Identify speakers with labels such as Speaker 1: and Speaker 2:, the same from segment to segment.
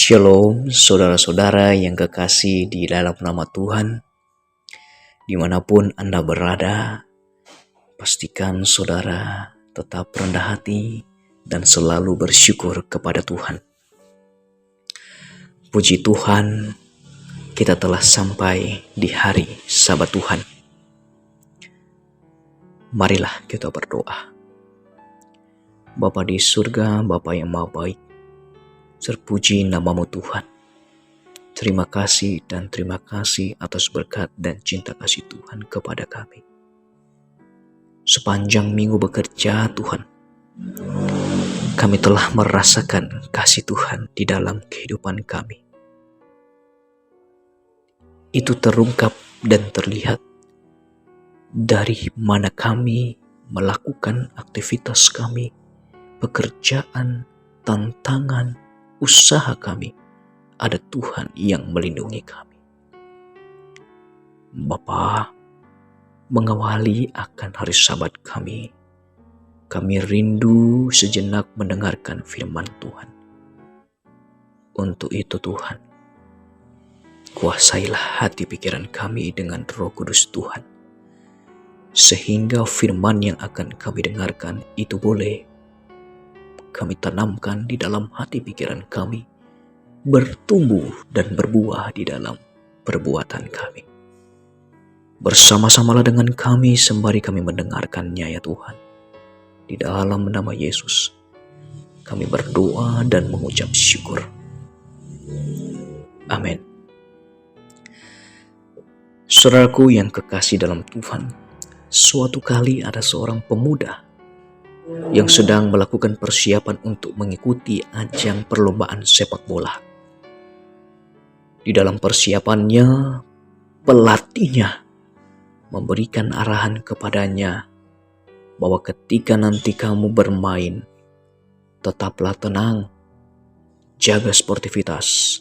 Speaker 1: Shalom, saudara-saudara yang kekasih di dalam nama Tuhan. Dimanapun Anda berada, pastikan saudara tetap rendah hati dan selalu bersyukur kepada Tuhan. Puji Tuhan, kita telah sampai di hari Sabat Tuhan. Marilah kita berdoa. Bapa di surga, Bapa yang Maha Baik, terpuji namamu Tuhan. Terima kasih dan terima kasih atas berkat dan cinta kasih Tuhan kepada kami. Sepanjang minggu bekerja Tuhan, kami telah merasakan kasih Tuhan di dalam kehidupan kami. Itu terungkap dan terlihat dari mana kami melakukan aktivitas kami, pekerjaan, tantangan, usaha kami. Ada Tuhan yang melindungi kami. Bapa, mengawali akan hari Sabat kami. Kami rindu sejenak mendengarkan firman Tuhan. Untuk itu Tuhan, kuasailah hati pikiran kami dengan Roh Kudus Tuhan. Sehingga firman yang akan kami dengarkan itu boleh kami tanamkan di dalam hati pikiran kami, bertumbuh dan berbuah di dalam perbuatan kami. Bersama-samalah dengan kami sembari kami mendengarkannya ya Tuhan. Di dalam nama Yesus, kami berdoa dan mengucap syukur. Amin. Saudaraku yang kekasih dalam Tuhan, suatu kali ada seorang pemuda yang sedang melakukan persiapan untuk mengikuti ajang perlombaan sepak bola. Di dalam persiapannya, pelatihnya memberikan arahan kepadanya bahwa ketika nanti kamu bermain, tetaplah tenang, jaga sportivitas.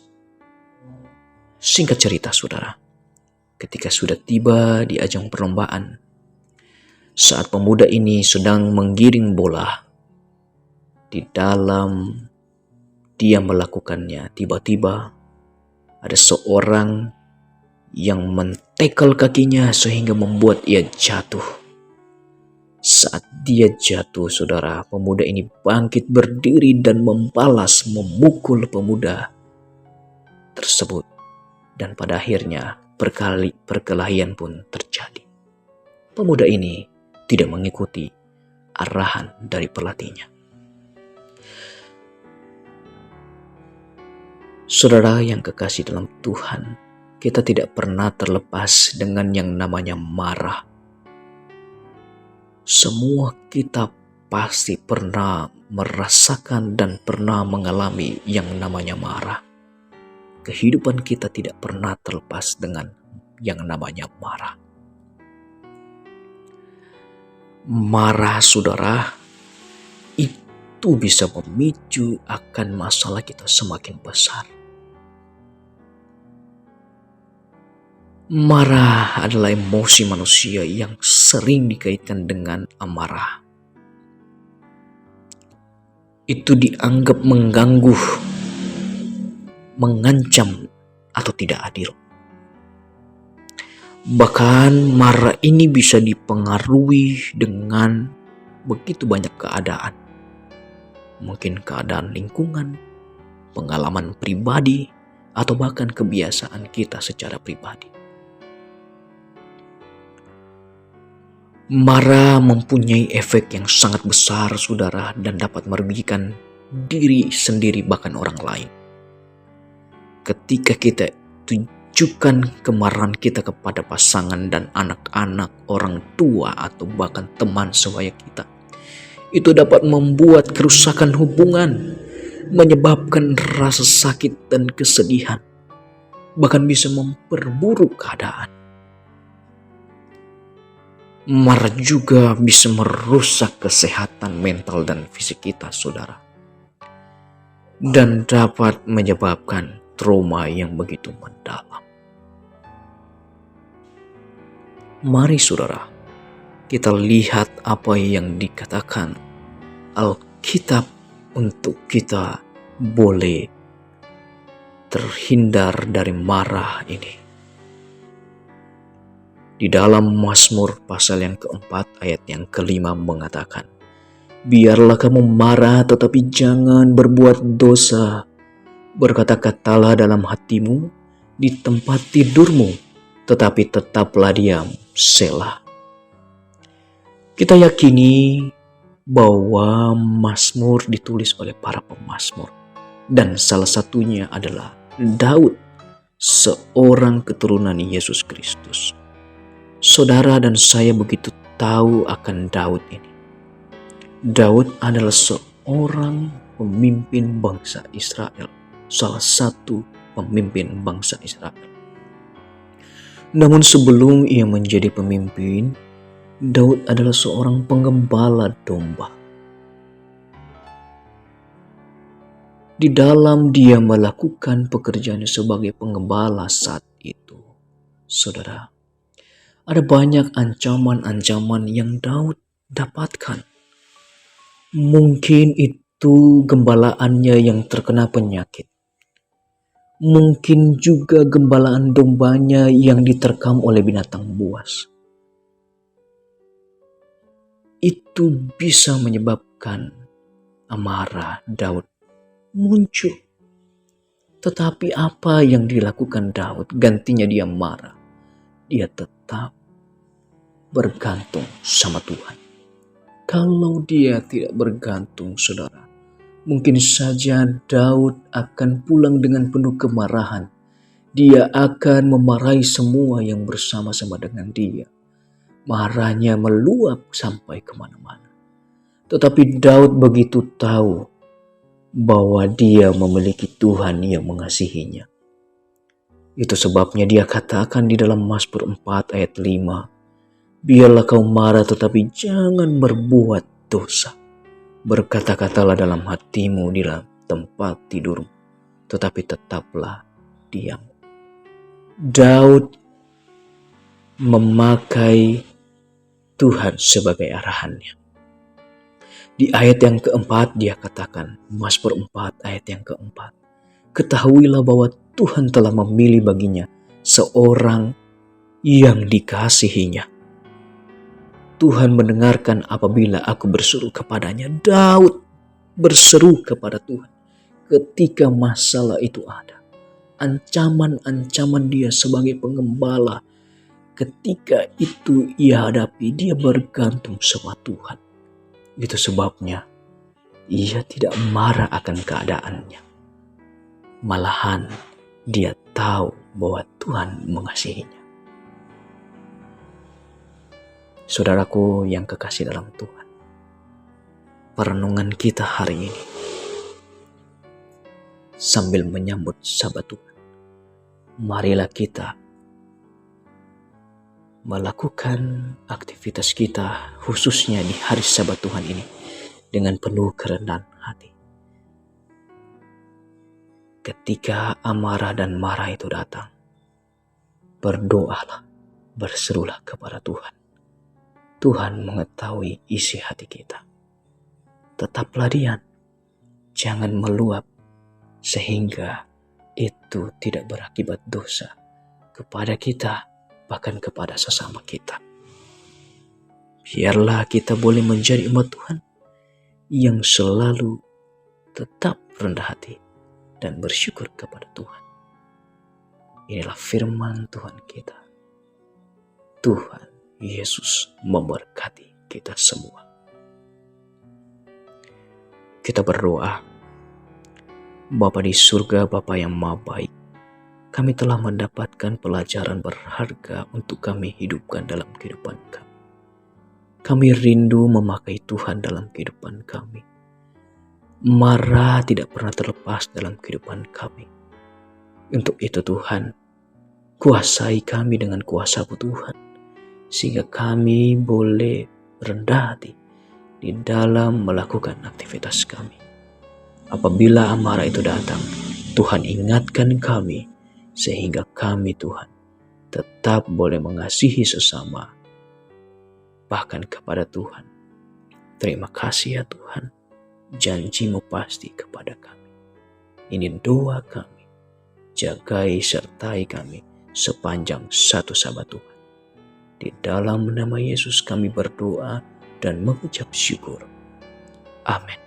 Speaker 1: Singkat cerita saudara, ketika sudah tiba di ajang perlombaan, saat pemuda ini sedang menggiring bola, di dalam dia melakukannya, tiba-tiba ada seorang yang mentekel kakinya sehingga membuat ia jatuh. Saat dia jatuh, saudara, pemuda ini bangkit berdiri dan membalas memukul pemuda tersebut. Dan pada akhirnya perkelahian pun terjadi. Pemuda ini tidak mengikuti arahan dari pelatihnya. Saudara yang kekasih dalam Tuhan, kita tidak pernah terlepas dengan yang namanya marah. Semua kita pasti pernah merasakan dan pernah mengalami yang namanya marah. Kehidupan kita tidak pernah terlepas dengan yang namanya marah. Marah saudara, itu bisa memicu akan masalah kita semakin besar. Marah adalah emosi manusia yang sering dikaitkan dengan amarah. Itu dianggap mengganggu, mengancam, atau tidak adil. Bahkan marah ini bisa dipengaruhi dengan begitu banyak keadaan. Mungkin keadaan lingkungan, pengalaman pribadi, atau bahkan kebiasaan kita secara pribadi. Marah mempunyai efek yang sangat besar saudara dan dapat merugikan diri sendiri bahkan orang lain. Ketika kita tunjukkan kemarahan kita kepada pasangan dan anak-anak, orang tua, atau bahkan teman sebaya kita, itu dapat membuat kerusakan hubungan, menyebabkan rasa sakit dan kesedihan, bahkan bisa memperburuk keadaan. Marah juga bisa merusak kesehatan mental dan fisik kita, saudara. Dan dapat menyebabkan trauma yang begitu mendalam. Mari saudara, kita lihat apa yang dikatakan Alkitab untuk kita boleh terhindar dari marah ini. Di dalam Mazmur pasal yang keempat ayat yang kelima mengatakan, biarlah kamu marah tetapi jangan berbuat dosa. Berkata-katalah dalam hatimu di tempat tidurmu, tetapi tetaplah diam. Selah. Kita yakini bahwa Mazmur ditulis oleh para pemazmur. Dan salah satunya adalah Daud, seorang keturunan Yesus Kristus. Saudara dan saya begitu tahu akan Daud ini. Daud adalah seorang pemimpin bangsa Israel, salah satu pemimpin bangsa Israel. Namun sebelum ia menjadi pemimpin, Daud adalah seorang penggembala domba. Di dalam dia melakukan pekerjaannya sebagai penggembala saat itu, saudara, ada banyak ancaman-ancaman yang Daud dapatkan. Mungkin itu gembalaannya yang terkena penyakit. Mungkin juga gembalaan dombanya yang diterkam oleh binatang buas. Itu bisa menyebabkan amarah Daud muncul. Tetapi apa yang dilakukan Daud? Gantinya dia marah. Dia tetap bergantung sama Tuhan. Kalau dia tidak bergantung, saudara, mungkin saja Daud akan pulang dengan penuh kemarahan. Dia akan memarahi semua yang bersama-sama dengan dia. Marahnya meluap sampai kemana-mana. Tetapi Daud begitu tahu bahwa dia memiliki Tuhan yang mengasihinya. Itu sebabnya dia katakan di dalam Mazmur 4 ayat 5, biarlah kau marah tetapi jangan berbuat dosa. Berkata-katalah dalam hatimu di dalam tempat tidurmu, tetapi tetaplah diam. Daud memakai Tuhan sebagai arahannya. Di ayat yang keempat dia katakan, Mazmur 4 ayat yang keempat, ketahuilah bahwa Tuhan telah memilih baginya seorang yang dikasihinya. Tuhan mendengarkan apabila aku berseru kepadanya. Daud berseru kepada Tuhan ketika masalah itu ada. Ancaman-ancaman dia sebagai penggembala, ketika itu ia hadapi, dia bergantung sama Tuhan. Itu sebabnya ia tidak marah akan keadaannya. Malahan dia tahu bahwa Tuhan mengasihinya. Saudaraku yang kekasih dalam Tuhan, perenungan kita hari ini sambil menyambut Sabat Tuhan, marilah kita melakukan aktivitas kita khususnya di hari Sabat Tuhan ini dengan penuh kerendahan hati. Ketika amarah dan marah itu datang, berdoalah, berserulah kepada Tuhan. Tuhan mengetahui isi hati kita. Tetaplah diam, jangan meluap, sehingga itu tidak berakibat dosa kepada kita, bahkan kepada sesama kita. Biarlah kita boleh menjadi umat Tuhan yang selalu tetap rendah hati dan bersyukur kepada Tuhan. Inilah firman Tuhan kita. Tuhan Yesus memberkati kita semua. Kita berdoa. Bapa di surga, Bapa yang Maha Baik, kami telah mendapatkan pelajaran berharga untuk kami hidupkan dalam kehidupan kami. Kami rindu memakai Tuhan dalam kehidupan kami. Marah tidak pernah terlepas dalam kehidupan kami. Untuk itu Tuhan, kuasai kami dengan kuasa-Mu Tuhan, sehingga kami boleh rendah hati di dalam melakukan aktivitas kami. Apabila amarah itu datang, Tuhan ingatkan kami, sehingga kami Tuhan tetap boleh mengasihi sesama, bahkan kepada Tuhan. Terima kasih ya Tuhan, janji-Mu pasti kepada kami. Ini doa kami jagai sertai kami sepanjang satu Sabat Tuhan. Di dalam nama Yesus kami berdoa dan mengucap syukur. Amin.